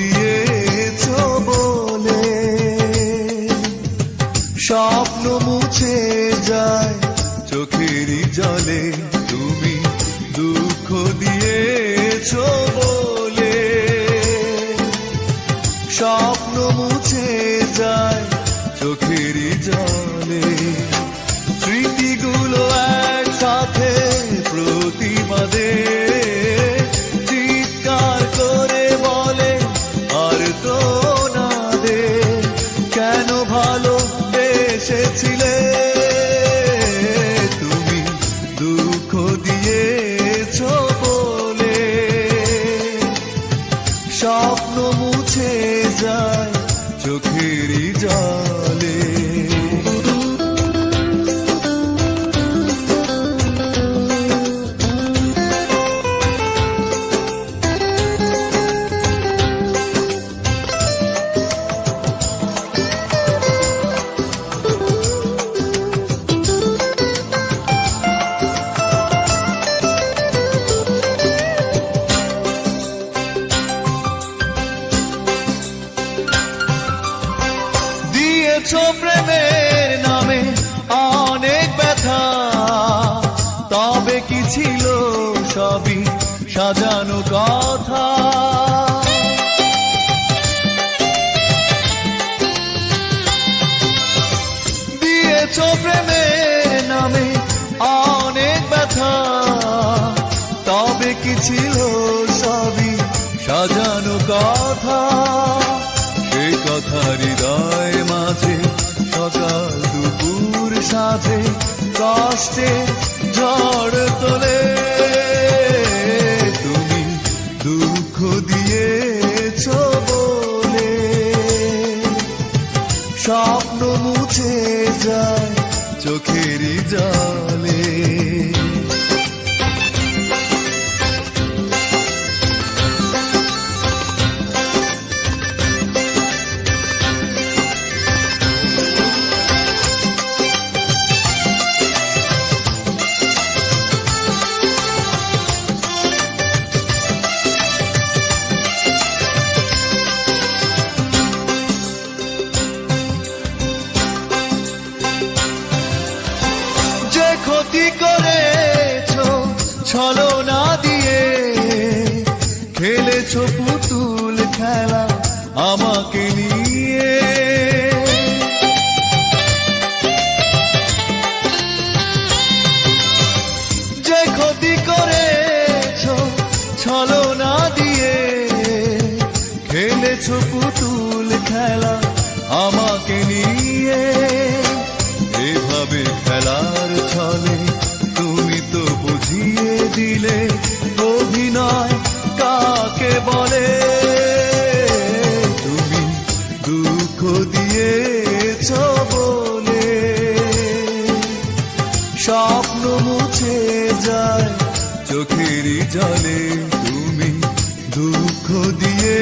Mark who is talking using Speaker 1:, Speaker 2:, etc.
Speaker 1: দিয়েছ বলে স্বপ্ন মুছে যায় চোখেরই জলে, তুমি দুঃখ দিয়েছ বলে স্বপ্ন মুছে যায় চোখেরই জলে। স্মৃতিগুলো একসাথে প্রতিবাদে চিৎকার করে বলে আর তো না দে, কেন ভালোবেসেছিলে তুমি দুঃখ দিয়েছ বলে স্বপ্ন মুছে যায় চোখেরই জলে। প্রেমের নামে অনেক ব্যথা, তবে কি ছিল সবই সাজানো কথা। দিয়েছ প্রেমের নামে অনেক ব্যথা, তবে কি ছিল সবই সাজানো কথা। সে কথা হৃদয় মাঝে সকাল দুপুর সাথে কষ্টে ঝড় তোলে, তুমি দুঃখ দিয়েছ বলে স্বপ্ন মুছে যায় চোখেরই জলে। ক্ষতি করেছ ছলনা দিয়ে, খেলেছ পুতুল খেলা আমাকে নিয়ে। যে ক্ষতি করেছ ছলনা দিয়ে, খেলেছ পুতুল খেলা আমাকে নিয়ে। এভাবে খেলার ছলে তুমি তো বুঝিয়ে দিলে অভিনয় কাকে বলে। তুমি দুঃখ দিয়েছ বলে স্বপ্ন মুছে যায় চোখেরই জলে, তুমি দুঃখ দিয়ে